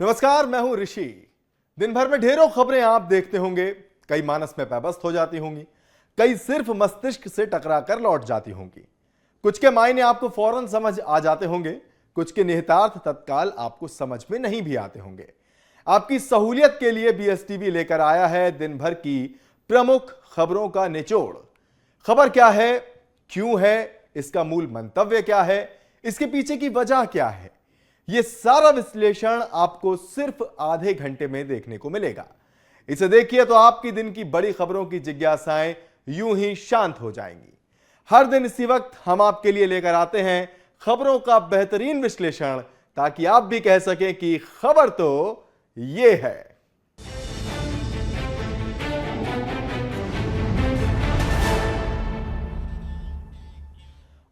नमस्कार, मैं हूं ऋषि। दिन भर में ढेरों खबरें आप देखते होंगे। कई मानस में पैबस्त हो जाती होंगी, कई सिर्फ मस्तिष्क से टकराकर लौट जाती होंगी। कुछ के मायने आपको फौरन समझ आ जाते होंगे, कुछ के निहितार्थ तत्काल आपको समझ में नहीं भी आते होंगे। आपकी सहूलियत के लिए बीएसटीवी लेकर आया है दिन भर की प्रमुख खबरों का निचोड़। खबर क्या है, क्यों है, इसका मूल मंतव्य क्या है, इसके पीछे की वजह क्या है, यह सारा विश्लेषण आपको सिर्फ आधे घंटे में देखने को मिलेगा। इसे देखिए तो आपकी दिन की बड़ी खबरों की जिज्ञासाएं यूं ही शांत हो जाएंगी। हर दिन इसी वक्त हम आपके लिए लेकर आते हैं खबरों का बेहतरीन विश्लेषण, ताकि आप भी कह सकें कि खबर तो ये है।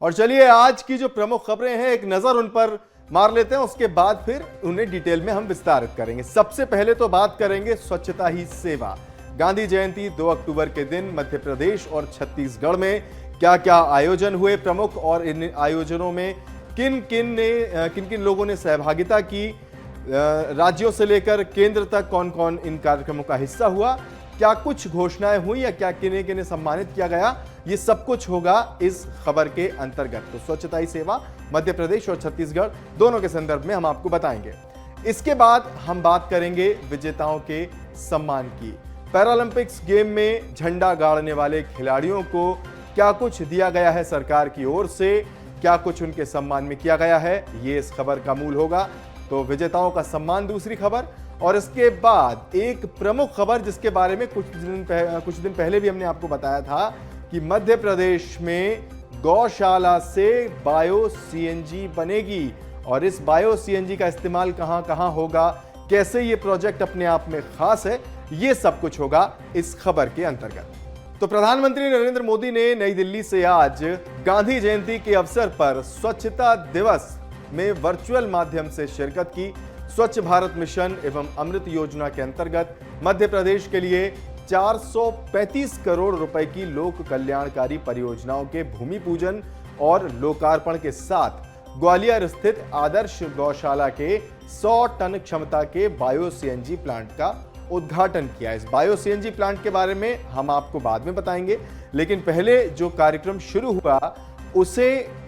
और चलिए आज की जो प्रमुख खबरें हैं एक नजर उन पर मार लेते हैं, उसके बाद फिर उन्हें डिटेल में हम विस्तारित करेंगे। सबसे पहले तो बात करेंगे स्वच्छता ही सेवा। गांधी जयंती 2 अक्टूबर के दिन मध्य प्रदेश और छत्तीसगढ़ में क्या क्या आयोजन हुए प्रमुख, और इन आयोजनों में किन किन लोगों ने सहभागिता की, राज्यों से लेकर केंद्र तक कौन कौन इन कार्यक्रमों का हिस्सा हुआ, क्या कुछ घोषणाएं हुई या क्या किन्हें किन्हें सम्मानित किया गया, ये सब कुछ होगा इस खबर के अंतर्गत। तो स्वच्छता ही सेवा मध्य प्रदेश और छत्तीसगढ़ दोनों के संदर्भ में हम आपको बताएंगे। इसके बाद हम बात करेंगे विजेताओं के सम्मान की। पैरालंपिक्स गेम में झंडा गाड़ने वाले खिलाड़ियों को क्या कुछ दिया गया है सरकार की ओर से, क्या कुछ उनके सम्मान में किया गया है, ये इस खबर का मूल होगा। तो विजेताओं का सम्मान दूसरी खबर, और इसके बाद एक प्रमुख खबर जिसके बारे में कुछ दिन पहले भी हमने आपको बताया था कि मध्य प्रदेश में गौशाला से बायो सीएनजी बनेगी, और इस बायो सीएनजी का इस्तेमाल कहां कहां होगा, कैसे ये प्रोजेक्ट अपने आप में खास है, ये सब कुछ होगा इस खबर के अंतर्गत। तो प्रधानमंत्री नरेंद्र मोदी ने नई दिल्ली से आज गांधी जयंती के अवसर पर स्वच्छता दिवस में वर्चुअल माध्यम से शिरकत की। स्वच्छ भारत मिशन एवं अमृत योजना के अंतर्गत मध्य प्रदेश के लिए 435 करोड़ रुपए की लोक कल्याणकारी परियोजनाओं के भूमि पूजन और लोकार्पण के साथ ग्वालियर स्थित आदर्श गौशाला के 100 टन क्षमता के बायो सीएनजी प्लांट का उद्घाटन किया। इस बायो सीएनजी प्लांट के बारे में हम आपको बाद में बताएंगे, लेकिन पहले जो कार्यक्रम शुरू हुआ उसे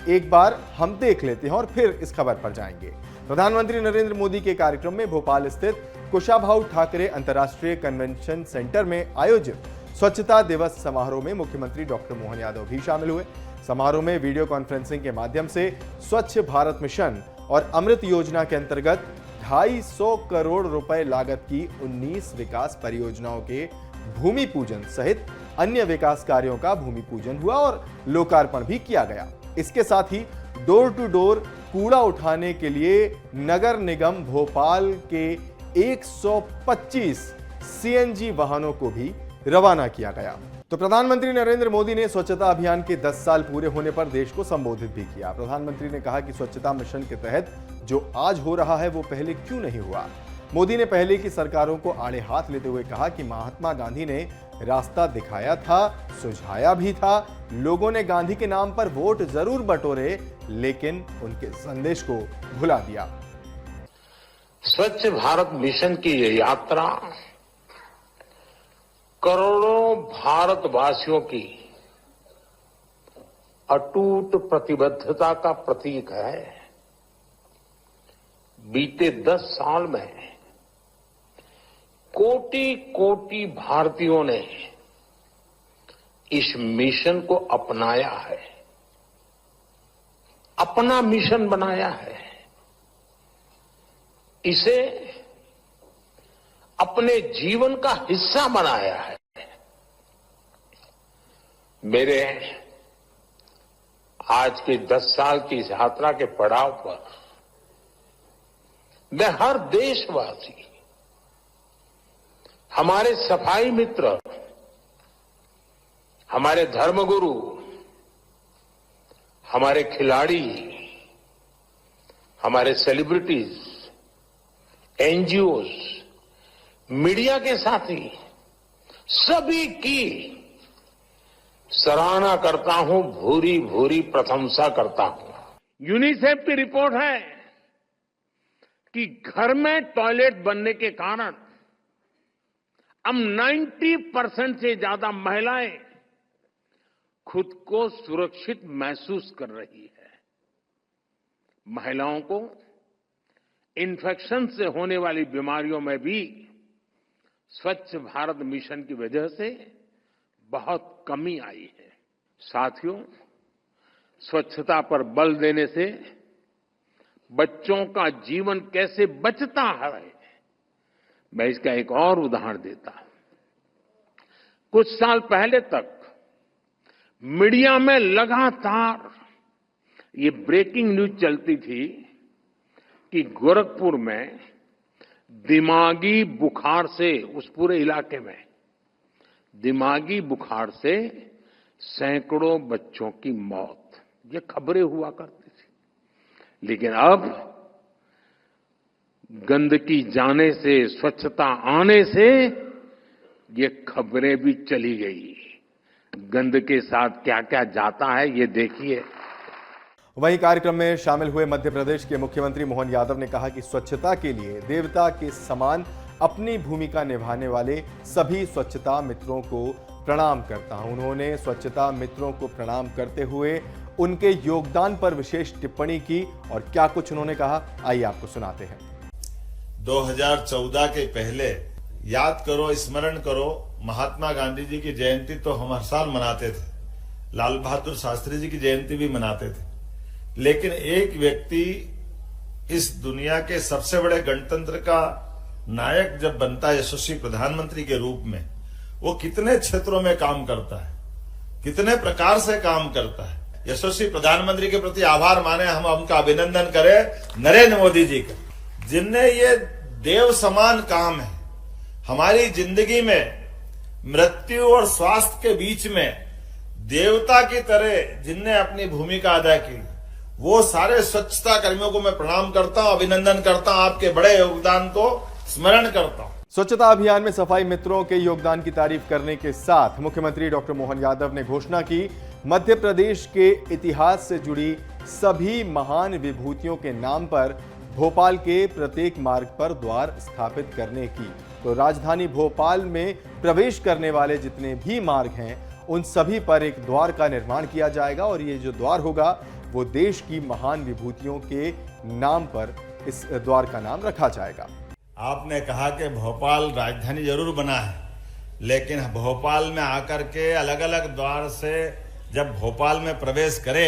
एक बार हम देख लेते हैं और फिर इस खबर पर जाएंगे। प्रधानमंत्री नरेंद्र मोदी के कार्यक्रम में भोपाल स्थित कुशाभाऊ ठाकरे अंतर्राष्ट्रीय कन्वेंशन सेंटर में आयोजित स्वच्छता दिवस समारोह में मुख्यमंत्री डॉक्टर मोहन यादव भी शामिल हुए। समारोह में वीडियो कॉन्फ्रेंसिंग के माध्यम से स्वच्छ भारत मिशन और अमृत योजना के अंतर्गत 250 करोड़ रुपए लागत की 19 विकास परियोजनाओं के भूमि पूजन सहित अन्य विकास कार्यों का भूमि पूजन हुआ और लोकार्पण भी किया गया। इसके साथ ही डोर टू डोर कूड़ा उठाने के लिए नगर निगम भोपाल के 125 सीएनजी वाहनों को भी रवाना किया गया। तो प्रधानमंत्री नरेंद्र मोदी ने स्वच्छता अभियान के 10 साल पूरे होने पर देश को संबोधित भी किया। प्रधानमंत्री ने कहा कि स्वच्छता मिशन के तहत जो आज हो रहा है वो पहले क्यों नहीं हुआ। मोदी ने पहले की सरकारों को आड़े हाथ लेते हुए कहा कि महात्मा गांधी ने रास्ता दिखाया था, सुझाया भी था, लोगों ने गांधी के नाम पर वोट जरूर बटोरे, लेकिन उनके संदेश को भुला दिया। स्वच्छ भारत मिशन की ये यात्रा करोड़ों भारतवासियों की अटूट प्रतिबद्धता का प्रतीक है। बीते 10 साल में कोटि कोटि भारतीयों ने इस मिशन को अपनाया है, अपना मिशन बनाया है, इसे अपने जीवन का हिस्सा बनाया है। मेरे आज के 10 साल की इस यात्रा के पड़ाव पर मैं हर देशवासी, हमारे सफाई मित्र, हमारे धर्मगुरु, हमारे खिलाड़ी, हमारे सेलिब्रिटीज, एनजीओज, मीडिया के साथी, सभी की सराहना करता हूं, भूरी भूरी प्रशंसा करता हूं। यूनिसेफ की रिपोर्ट है कि घर में टॉयलेट बनने के कारण अब 90% से ज्यादा महिलाएं खुद को सुरक्षित महसूस कर रही है। महिलाओं को इन्फेक्शन से होने वाली बीमारियों में भी स्वच्छ भारत मिशन की वजह से बहुत कमी आई है। साथियों, स्वच्छता पर बल देने से बच्चों का जीवन कैसे बचता है, मैं इसका एक और उदाहरण देता हूं। कुछ साल पहले तक मीडिया में लगातार ये ब्रेकिंग न्यूज चलती थी कि गोरखपुर में दिमागी बुखार से, उस पूरे इलाके में दिमागी बुखार से सैकड़ों बच्चों की मौत, ये खबरें हुआ करती थी। लेकिन अब गंदगी जाने से, स्वच्छता आने से ये खबरें भी चली गई। गंद के साथ क्या क्या जाता है ये देखिए। वहीं कार्यक्रम में शामिल हुए मध्य प्रदेश के मुख्यमंत्री मोहन यादव ने कहा कि स्वच्छता के लिए देवता के समान अपनी भूमिका निभाने वाले सभी स्वच्छता मित्रों को प्रणाम करता हूं। उन्होंने स्वच्छता मित्रों को प्रणाम करते हुए उनके योगदान पर विशेष टिप्पणी की और क्या कुछ उन्होंने कहा, आइए आपको सुनाते हैं। 2014 के पहले याद करो, स्मरण करो, महात्मा गांधी जी की जयंती तो हम हर साल मनाते थे, लाल बहादुर शास्त्री जी की जयंती भी मनाते थे। लेकिन एक व्यक्ति इस दुनिया के सबसे बड़े गणतंत्र का नायक जब बनता है, यशस्वी प्रधानमंत्री के रूप में, वो कितने क्षेत्रों में काम करता है, कितने प्रकार से काम करता है। यशस्वी प्रधानमंत्री के प्रति आभार माने, हम उनका अभिनंदन करें, नरेंद्र मोदी जी का, जिनने ये देव समान काम है। हमारी जिंदगी में मृत्यु और स्वास्थ्य के बीच में देवता की तरह जिनने अपनी भूमिका अदा की, वो सारे स्वच्छता कर्मियों को मैं प्रणाम करता हूं, अभिनंदन करता हूं, आपके बड़े योगदान को स्मरण करता हूं। स्वच्छता अभियान में सफाई मित्रों के योगदान की तारीफ करने के साथ मुख्यमंत्री डॉक्टर मोहन यादव ने घोषणा की, मध्य प्रदेश के इतिहास से जुड़ी सभी महान विभूतियों के नाम पर भोपाल के प्रत्येक मार्ग पर द्वार स्थापित करने की। तो राजधानी भोपाल में प्रवेश करने वाले जितने भी मार्ग हैं, उन सभी पर एक द्वार का निर्माण किया जाएगा और ये जो द्वार होगा वो देश की महान विभूतियों के नाम पर इस द्वार का नाम रखा जाएगा। आपने कहा कि भोपाल राजधानी जरूर बना है, लेकिन भोपाल में आकर के अलग अलग द्वार से जब भोपाल में प्रवेश करे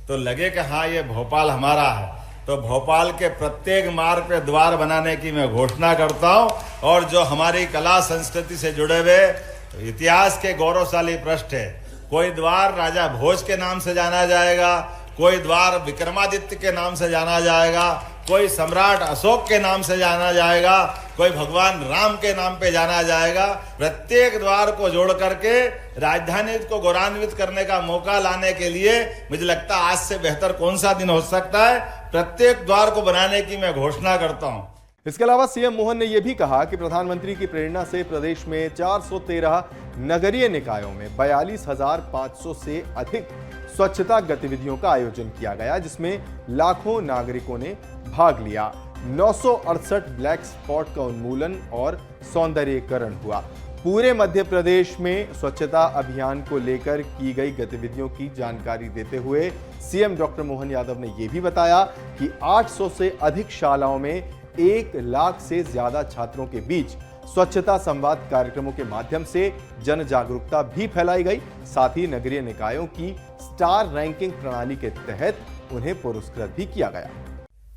तो लगे कि हाँ ये भोपाल हमारा है। तो भोपाल के प्रत्येक मार्ग पे द्वार बनाने की मैं घोषणा करता हूं। और जो हमारी कला संस्कृति से जुड़े हुए इतिहास के गौरवशाली पृष्ठ है, कोई द्वार राजा भोज के नाम से जाना जाएगा, कोई द्वार विक्रमादित्य के नाम से जाना जाएगा, कोई सम्राट अशोक के नाम से जाना जाएगा, कोई भगवान राम के नाम पे जाना जाएगा। प्रत्येक द्वार को जोड़ करके राजधानी को गौरवान्वित करने का मौका लाने के लिए मुझे लगता है आज से बेहतर कौन सा दिन हो सकता है। प्रत्येक द्वार को बनाने की मैं घोषणा करता हूं। इसके अलावा सीएम मोहन ने यह भी कहा कि प्रधानमंत्री की प्रेरणा से प्रदेश में 413 नगरीय निकायों में 42,500 से अधिक स्वच्छता गतिविधियों का आयोजन किया गया, जिसमें लाखों नागरिकों ने भाग लिया। 968 ब्लैक स्पॉट का उन्मूलन और सौंदर्यीकरण हुआ। पूरे मध्य प्रदेश में स्वच्छता अभियान को लेकर की गई गतिविधियों की जानकारी देते हुए सीएम डॉक्टर मोहन यादव ने यह भी बताया कि 800 से अधिक शालाओं में 1 लाख से ज्यादा छात्रों के बीच स्वच्छता संवाद कार्यक्रमों के माध्यम से जन जागरूकता भी फैलाई गई। साथ ही नगरीय निकायों की स्टार रैंकिंग प्रणाली के तहत उन्हें पुरस्कृत भी किया गया।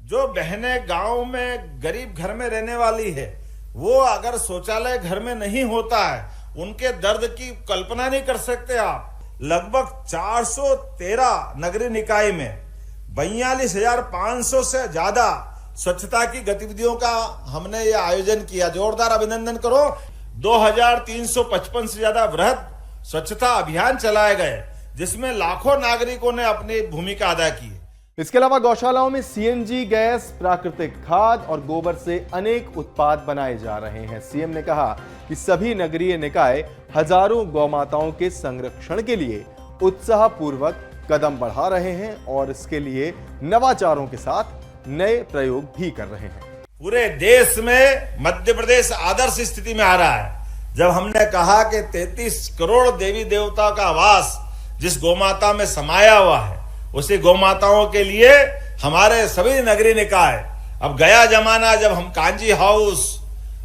जो बहनें गांव में गरीब घर में रहने वाली है, वो अगर शौचालय घर में नहीं होता है, उनके दर्द की कल्पना नहीं कर सकते आप। लगभग 413 नगरीय निकाय में 42,500 से ज्यादा स्वच्छता की गतिविधियों का हमने ये आयोजन किया। जोरदार अभिनंदन करो। 2,355 से ज्यादा वृहद स्वच्छता अभियान चलाए गए, जिसमें लाखों नागरिकों ने अपनी भूमिका अदा की। इसके अलावा गौशालाओं में सीएनजी गैस, प्राकृतिक खाद और गोबर से अनेक उत्पाद बनाए जा रहे हैं। सीएम ने कहा कि सभी नगरीय निकाय हजारों गौमाताओं के संरक्षण के लिए उत्साहपूर्वक कदम बढ़ा रहे हैं और इसके लिए नवाचारों के साथ नए प्रयोग भी कर रहे हैं। पूरे देश में मध्य प्रदेश आदर्श स्थिति में आ रहा है। जब हमने कहा कि 33 करोड़ देवी देवताओं का वास जिस गौमाता में समाया हुआ है, उसी गौमाताओं के लिए हमारे सभी नगरीय निकाय, अब गया जमाना जब हम कांजी हाउस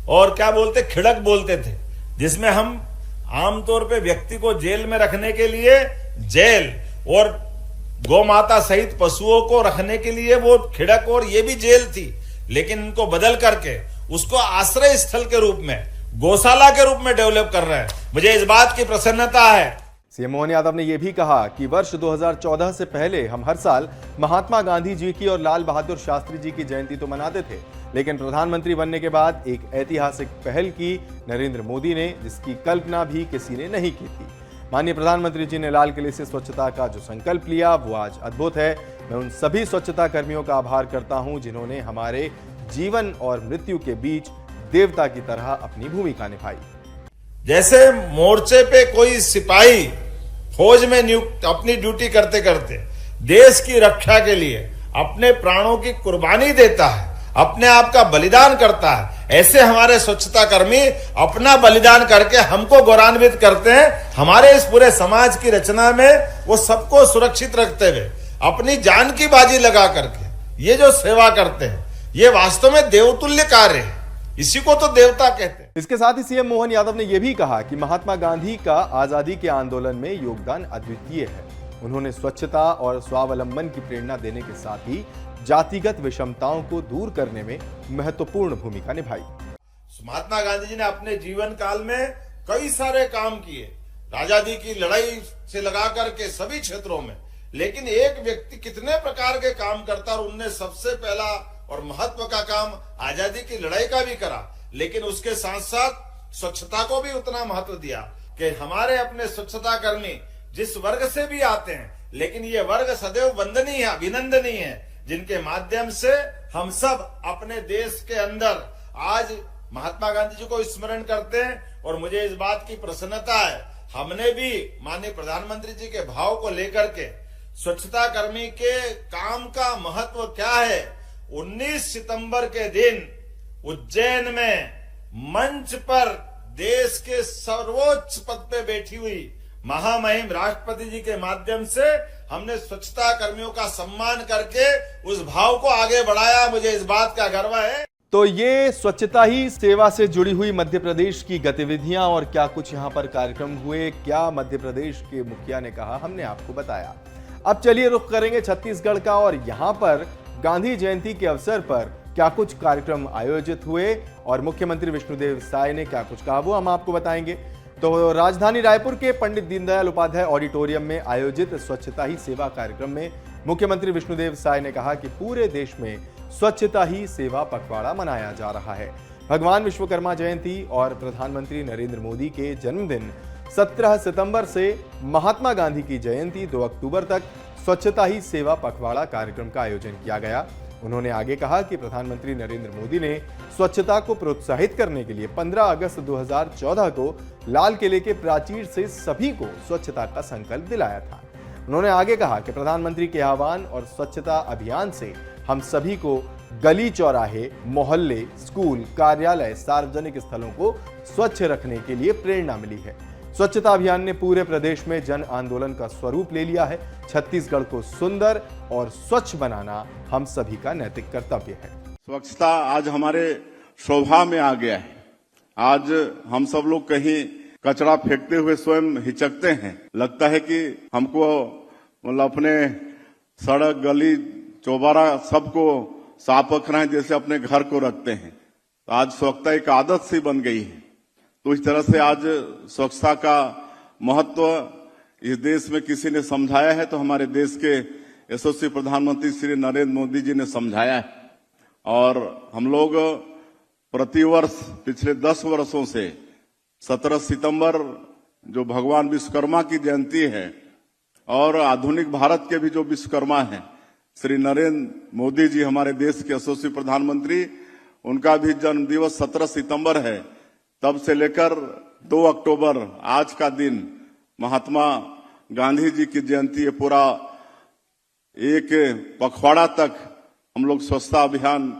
और क्या बोलते खिड़क बोलते थे, जिसमें हम आमतौर पे व्यक्ति को जेल में रखने के लिए जेल और गौमाता सहित पशुओं को रखने के लिए वो खिड़क और ये भी जेल थी, लेकिन इनको बदल करके उसको आश्रय स्थल के रूप में, गौशाला के रूप में डेवलप कर रहे हैं। मुझे इस बात की प्रसन्नता है। सीएम मोहन यादव ने यह भी कहा कि वर्ष 2014 से पहले हम हर साल महात्मा गांधी जी की और लाल बहादुर शास्त्री जी की जयंती तो मनाते थे, लेकिन प्रधानमंत्री बनने के बाद एक ऐतिहासिक पहल की नरेंद्र मोदी ने, जिसकी कल्पना भी किसी ने नहीं की थी। माननीय प्रधानमंत्री जी ने लाल किले से स्वच्छता का जो संकल्प लिया वो आज अद्भुत है। मैं उन सभी स्वच्छता कर्मियों का आभार करता हूं जिन्होंने हमारे जीवन और मृत्यु के बीच देवता की तरह अपनी भूमिका निभाई। जैसे मोर्चे पे कोई सिपाही फौज में नियुक्त अपनी ड्यूटी करते करते देश की रक्षा के लिए अपने प्राणों की कुर्बानी देता है, अपने आप का बलिदान करता है, ऐसे हमारे स्वच्छता कर्मी अपना बलिदान करके हमको गौरवान्वित करते हैं। हमारे इस पूरे समाज की रचना में वो सबको सुरक्षित रखते हुए अपनी जान की बाजी लगा करके ये जो सेवा करते हैं, ये वास्तव में देवतुल्य कार्य है। इसी को तो देवता कहते हैं। इसके साथ ही सीएम मोहन यादव ने यह भी कहा कि महात्मा गांधी का आजादी के आंदोलन में योगदान अद्वितीय है। उन्होंने स्वच्छता और स्वावलंबन की प्रेरणा देने के साथ ही जातिगत विषमताओं को दूर करने में महत्वपूर्ण भूमिका निभाई। महात्मा गांधी जी ने अपने जीवन काल में कई सारे काम किए, आजादी की लड़ाई से लगा करके सभी क्षेत्रों में, लेकिन एक व्यक्ति कितने प्रकार के काम करता, और उनने सबसे पहला और महत्व का काम आजादी की लड़ाई का भी करा, लेकिन उसके साथ साथ स्वच्छता को भी उतना महत्व दिया कि हमारे अपने स्वच्छता कर्मी जिस वर्ग से भी आते हैं, लेकिन ये वर्ग सदैव वंदनीय है, अभिनंदनीय है, जिनके माध्यम से हम सब अपने देश के अंदर आज महात्मा गांधी जी को स्मरण करते हैं। और मुझे इस बात की प्रसन्नता है, हमने भी माननीय प्रधानमंत्री जी के भाव को लेकर के स्वच्छता कर्मी के काम का महत्व क्या है, 19 सितंबर के दिन उज्जैन में मंच पर देश के सर्वोच्च पद पे बैठी हुई महामहिम राष्ट्रपति जी के माध्यम से हमने स्वच्छता कर्मियों का सम्मान करके उस भाव को आगे बढ़ाया। मुझे इस बात का गर्व है। तो ये स्वच्छता ही सेवा से जुड़ी हुई मध्य प्रदेश की गतिविधियां और क्या कुछ यहां पर कार्यक्रम हुए, क्या मध्य प्रदेश के मुखिया ने कहा, हमने आपको बताया। अब चलिए रुख करेंगे छत्तीसगढ़ का, और यहां पर गांधी जयंती के अवसर पर क्या कुछ कार्यक्रम आयोजित हुए और मुख्यमंत्री विष्णुदेव साय ने क्या कुछ कहा वो हम आपको बताएंगे। तो राजधानी रायपुर के पंडित दीनदयाल उपाध्याय ऑडिटोरियम में आयोजित स्वच्छता ही सेवा कार्यक्रम में मुख्यमंत्री विष्णुदेव साय ने कहा कि पूरे देश में स्वच्छता ही सेवा पखवाड़ा मनाया जा रहा है। भगवान विश्वकर्मा जयंती और प्रधानमंत्री नरेंद्र मोदी के जन्मदिन 17 सितंबर से महात्मा गांधी की जयंती 2 अक्टूबर तक स्वच्छता ही सेवा पखवाड़ा कार्यक्रम का आयोजन किया गया। उन्होंने आगे कहा कि प्रधानमंत्री नरेंद्र मोदी ने स्वच्छता को प्रोत्साहित करने के लिए 15 अगस्त 2014 को लाल किले के प्राचीर से सभी को स्वच्छता का संकल्प दिलाया था। उन्होंने आगे कहा कि प्रधानमंत्री के आह्वान और स्वच्छता अभियान से हम सभी को गली चौराहे, मोहल्ले, स्कूल, कार्यालय, सार्वजनिक स्थलों को स्वच्छ रखने के लिए प्रेरणा मिली है। स्वच्छता अभियान ने पूरे प्रदेश में जन आंदोलन का स्वरूप ले लिया है। छत्तीसगढ़ को सुंदर और स्वच्छ बनाना हम सभी का नैतिक कर्तव्य है। स्वच्छता आज हमारे शोभा में आ गया है। आज हम सब लोग कहीं कचरा फेंकते हुए स्वयं हिचकते हैं, लगता है कि हमको मतलब अपने सड़क, गली, चौबारा सबको साफ रखना है जैसे अपने घर को रखते हैं। तो आज स्वच्छता एक आदत सी बन गई है। तो इस तरह से आज स्वच्छता का महत्व इस देश में किसी ने समझाया है, तो हमारे देश के यशस्वी प्रधानमंत्री श्री नरेंद्र मोदी जी ने समझाया है। और हम लोग प्रतिवर्ष पिछले 10 वर्षों से 17 सितंबर जो भगवान विश्वकर्मा की जयंती है और आधुनिक भारत के भी जो विश्वकर्मा हैं श्री नरेंद्र मोदी जी, हमारे देश के यशस्वी प्रधानमंत्री, उनका भी जन्म दिवस 17 सितंबर है। तब से लेकर 2 अक्टूबर आज का दिन महात्मा गांधी जी की जयंती, पूरा एक पखवाड़ा तक हम लोग स्वच्छता अभियान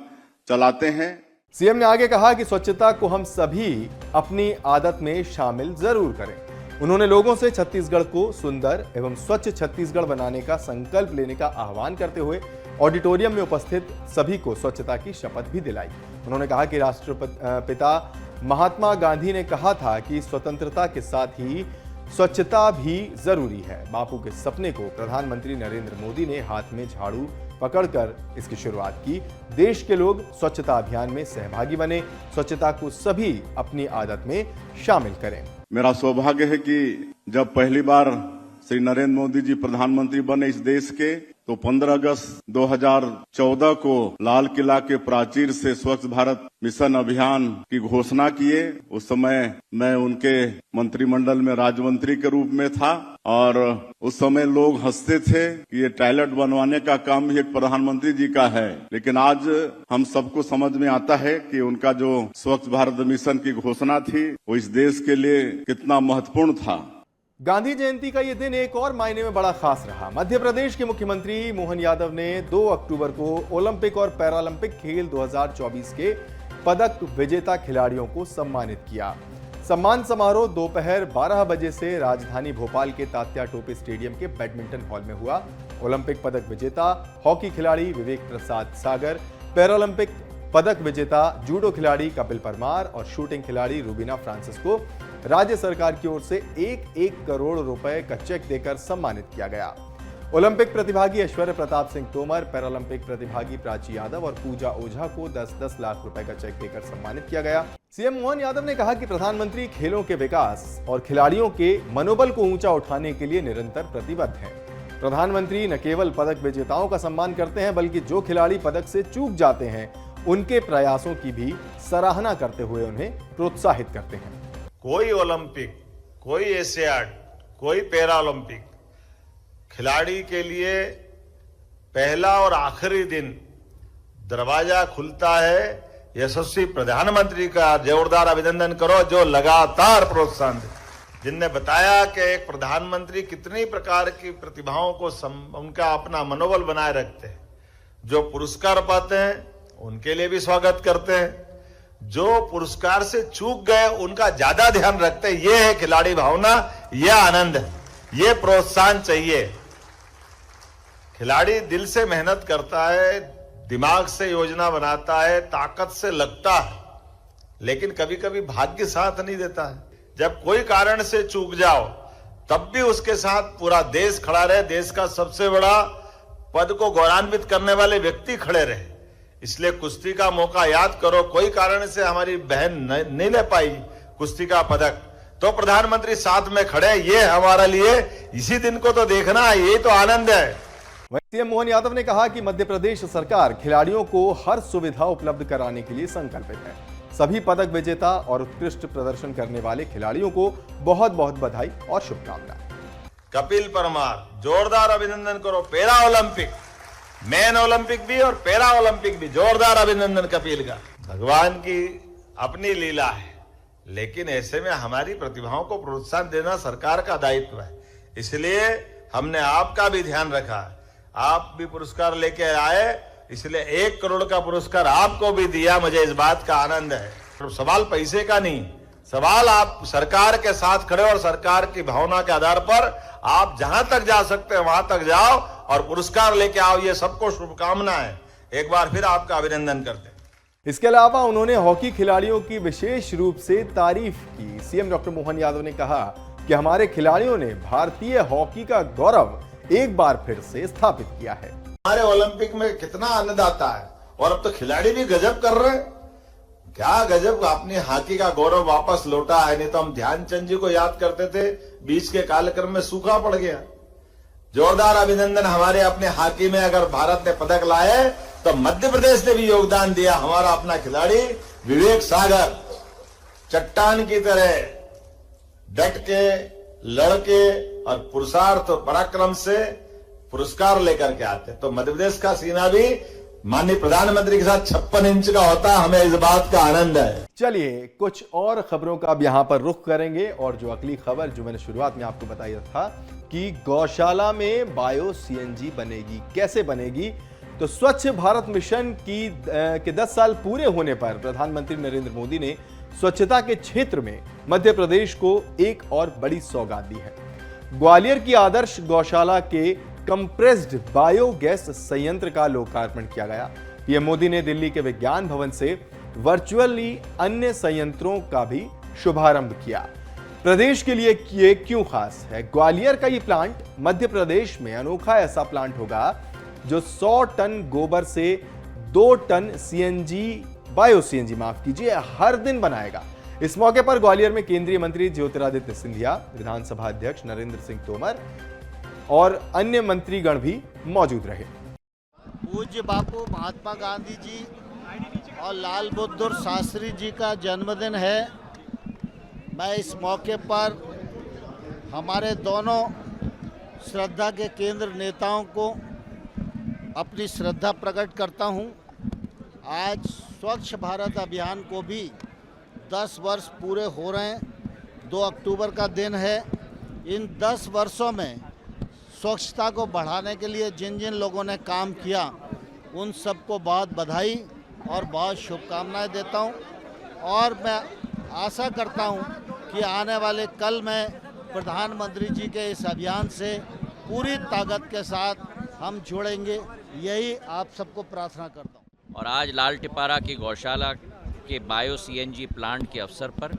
चलाते हैं। सीएम ने आगे कहा कि स्वच्छता को हम सभी अपनी आदत में शामिल जरूर करें। उन्होंने लोगों से छत्तीसगढ़ को सुंदर एवं स्वच्छ छत्तीसगढ़ बनाने का संकल्प लेने का आह्वान करते हुए ऑडिटोरियम में उपस्थित सभी को स्वच्छता की शपथ भी दिलाई। उन्होंने कहा कि राष्ट्रपिता महात्मा गांधी ने कहा था कि स्वतंत्रता के साथ ही स्वच्छता भी जरूरी है। बापू के सपने को प्रधानमंत्री नरेंद्र मोदी ने हाथ में झाड़ू पकड़कर इसकी शुरुआत की। देश के लोग स्वच्छता अभियान में सहभागी बने, स्वच्छता को सभी अपनी आदत में शामिल करें। मेरा सौभाग्य है कि जब पहली बार श्री नरेंद्र मोदी जी प्रधानमंत्री बने इस देश के, तो 15 अगस्त 2014 को लाल किला के प्राचीर से स्वच्छ भारत मिशन अभियान की घोषणा किए। उस समय मैं उनके मंत्रिमंडल में राज्य मंत्री के रूप में था और उस समय लोग हंसते थे कि ये टॉयलेट बनवाने का काम भी एक प्रधानमंत्री जी का है, लेकिन आज हम सबको समझ में आता है कि उनका जो स्वच्छ भारत मिशन की घोषणा थी वो इस देश के लिए कितना महत्वपूर्ण था। गांधी जयंती का ये दिन एक और मायने में बड़ा खास रहा। मध्य प्रदेश के मुख्यमंत्री मोहन यादव ने 2 अक्टूबर को ओलंपिक और पैरालंपिक खेल 2024 के पदक विजेता खिलाड़ियों को सम्मानित किया। सम्मान समारोह दोपहर 12 बजे से राजधानी भोपाल के तात्या टोपे स्टेडियम के बैडमिंटन हॉल में हुआ। ओलंपिक पदक विजेता हॉकी खिलाड़ी विवेक प्रसाद सागर, पैरालंपिक पदक विजेता जूडो खिलाड़ी कपिल परमार और शूटिंग खिलाड़ी रुबीना फ्रांसिस को राज्य सरकार की ओर से 1-1 करोड़ रुपए का चेक देकर सम्मानित किया गया। ओलंपिक प्रतिभागी ऐश्वर्य प्रताप सिंह तोमर, पैरालंपिक प्रतिभागी प्राची यादव और पूजा ओझा को 10-10 लाख रुपए का चेक देकर सम्मानित किया गया। सीएम मोहन यादव ने कहा कि प्रधानमंत्री खेलों के विकास और खिलाड़ियों के मनोबल को ऊंचा उठाने के लिए निरंतर प्रतिबद्ध हैं। प्रधानमंत्री न केवल पदक विजेताओं का सम्मान करते हैं, बल्कि जो खिलाड़ी पदक से चूक जाते हैं उनके प्रयासों की भी सराहना करते हुए उन्हें प्रोत्साहित करते हैं। कोई ओलंपिक, कोई एशियाड, कोई पैरा ओलंपिक खिलाड़ी के लिए पहला और आखिरी दिन दरवाजा खुलता है। यशस्वी प्रधानमंत्री का जोरदार अभिनंदन करो जो लगातार प्रोत्साहन दे, जिनने बताया कि एक प्रधानमंत्री कितनी प्रकार की प्रतिभाओं को उनका अपना मनोबल बनाए रखते हैं। जो पुरस्कार पाते हैं उनके लिए भी स्वागत करते हैं, जो पुरस्कार से चूक गए उनका ज्यादा ध्यान रखते हैं। ये है खिलाड़ी भावना, यह आनंद है, ये प्रोत्साहन चाहिए। खिलाड़ी दिल से मेहनत करता है, दिमाग से योजना बनाता है, ताकत से लगता है, लेकिन कभी कभी भाग्य साथ नहीं देता है। जब कोई कारण से चूक जाओ तब भी उसके साथ पूरा देश खड़ा रहे, देश का सबसे बड़ा पद को गौरवान्वित करने वाले व्यक्ति खड़े रहे। इसलिए कुश्ती का मौका याद करो, कोई कारण से हमारी बहन नहीं ले पाई कुश्ती का पदक, तो प्रधानमंत्री साथ में खड़े, ये हमारे लिए इसी दिन को तो देखना है, ये तो आनंद है। सीएम मोहन यादव ने कहा कि मध्य प्रदेश सरकार खिलाड़ियों को हर सुविधा उपलब्ध कराने के लिए संकल्पित है। सभी पदक विजेता और उत्कृष्ट प्रदर्शन करने वाले खिलाड़ियों को बहुत बहुत बधाई और शुभकामनाएं। कपिल परमार, जोरदार अभिनंदन करो। पैरा ओलंपिक, मैन ओलंपिक भी और पैरा ओलंपिक भी, जोरदार अभिनंदन कपिल का। भगवान की अपनी लीला है, लेकिन ऐसे में हमारी प्रतिभाओं को प्रोत्साहन देना सरकार का दायित्व है। इसलिए हमने आपका भी ध्यान रखा है, आप भी पुरस्कार लेके आए, इसलिए 1 करोड़ का पुरस्कार आपको भी दिया। मुझे इस बात का आनंद है। तो सवाल पैसे का नहीं, सवाल आप सरकार के साथ खड़े और सरकार की भावना के आधार पर आप जहां तक जा सकते हैं वहां तक जाओ और पुरस्कार लेके आओ। ये सबको शुभकामना है। एक बार फिर आपका अभिनंदन करते हैं। इसके अलावा उन्होंने हॉकी खिलाड़ियों की विशेष रूप से तारीफ की। सीएम डॉक्टर मोहन यादव ने कहा कि हमारे खिलाड़ियों ने भारतीय हॉकी का गौरव एक बार फिर से स्थापित किया है। हमारे ओलंपिक में कितना आनंद आता है, और अब तो खिलाड़ी भी गजब कर रहे हैं। क्या गजब, अपनी हॉकी का गौरव वापस लौटा है। नहीं तो हम ध्यानचंद जी को याद करते थे, बीच के कार्यक्रम में सूखा पड़ गया। जोरदार अभिनंदन हमारे अपने हॉकी में। अगर भारत ने पदक लाए तो मध्य प्रदेश ने भी योगदान दिया। हमारा अपना खिलाड़ी विवेक सागर चट्टान की तरह डट के लड़के और पुरुषार्थ और पराक्रम से पुरस्कार लेकर के आते। तो मध्य प्रदेश का सीना भी माननीय प्रधानमंत्री के साथ 56 इंच का होता है। हमें इस बात का आनंद है। चलिए कुछ और खबरों का अब यहां पर रुख करेंगे। और जो अगली खबर जो मैंने शुरुआत में आपको बताया था कि गौशाला में बायो सीएनजी बनेगी, कैसे बनेगी, तो स्वच्छ भारत मिशन के 10 साल पूरे होने पर प्रधानमंत्री नरेंद्र मोदी ने स्वच्छता के क्षेत्र में मध्य प्रदेश को एक और बड़ी सौगात दी है। ग्वालियर की आदर्श गौशाला के कंप्रेस्ड बायोगैस संयंत्र का लोकार्पण किया गया। पीएम मोदी ने दिल्ली के विज्ञान भवन से वर्चुअली अन्य संयंत्रों का भी शुभारंभ किया। प्रदेश के लिए ये क्यों खास है? ग्वालियर का ये प्लांट मध्य प्रदेश में अनोखा ऐसा प्लांट होगा जो 100 टन गोबर से 2 टन बायो सीएनजी हर दिन बनाएगा। इस मौके पर ग्वालियर में केंद्रीय मंत्री ज्योतिरादित्य सिंधिया, विधानसभा अध्यक्ष नरेंद्र सिंह तोमर और अन्य मंत्रीगण भी मौजूद रहे। पूज्य बापू महात्मा गांधी जी और लाल बहादुर शास्त्री जी का जन्मदिन है। मैं इस मौके पर हमारे दोनों श्रद्धा के केंद्र नेताओं को अपनी श्रद्धा प्रकट करता हूं। आज स्वच्छ भारत अभियान को भी 10 वर्ष पूरे हो रहे हैं। 2 अक्टूबर का दिन है। इन 10 वर्षों में स्वच्छता को बढ़ाने के लिए जिन जिन लोगों ने काम किया उन सबको बहुत बधाई और बहुत शुभकामनाएं देता हूं। और मैं आशा करता हूं कि आने वाले कल में प्रधानमंत्री जी के इस अभियान से पूरी ताकत के साथ हम जुड़ेंगे, यही आप सबको प्रार्थना करता हूं। और आज लाल टिपारा की गौशाला के बायो सीएनजी प्लांट के अवसर पर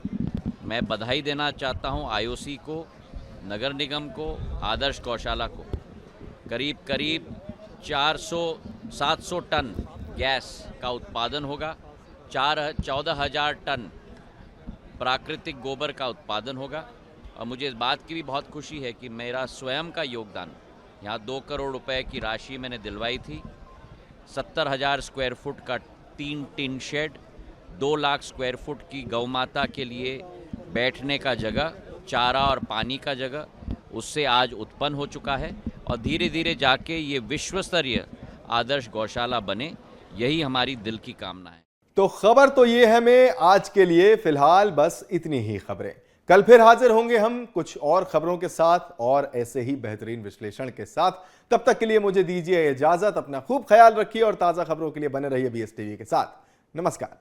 मैं बधाई देना चाहता हूं आईओसी को, नगर निगम को, आदर्श गौशाला को। करीब करीब 700 टन गैस का उत्पादन होगा, 14,000 टन प्राकृतिक गोबर का उत्पादन होगा। और मुझे इस बात की भी बहुत खुशी है कि मेरा स्वयं का योगदान, यहाँ 2 करोड़ रुपए की राशि मैंने दिलवाई थी। 70,000 स्क्वायर फुट का 3 tin shed, 2 lakh square foot की गौ माता के लिए बैठने का जगह, चारा और पानी का जगह, उससे आज उत्पन्न हो चुका है। और धीरे धीरे जाके ये विश्व स्तरीय आदर्श गौशाला बने, यही हमारी दिल की कामना है। तो खबर तो ये है मैं आज के लिए फिलहाल बस इतनी ही खबरें। कल फिर हाजिर होंगे हम कुछ और खबरों के साथ और ऐसे ही बेहतरीन विश्लेषण के साथ। तब तक के लिए मुझे दीजिए इजाजत। अपना खूब ख्याल रखिए और ताजा खबरों के लिए बने रहिए BS टीवी के साथ। नमस्कार।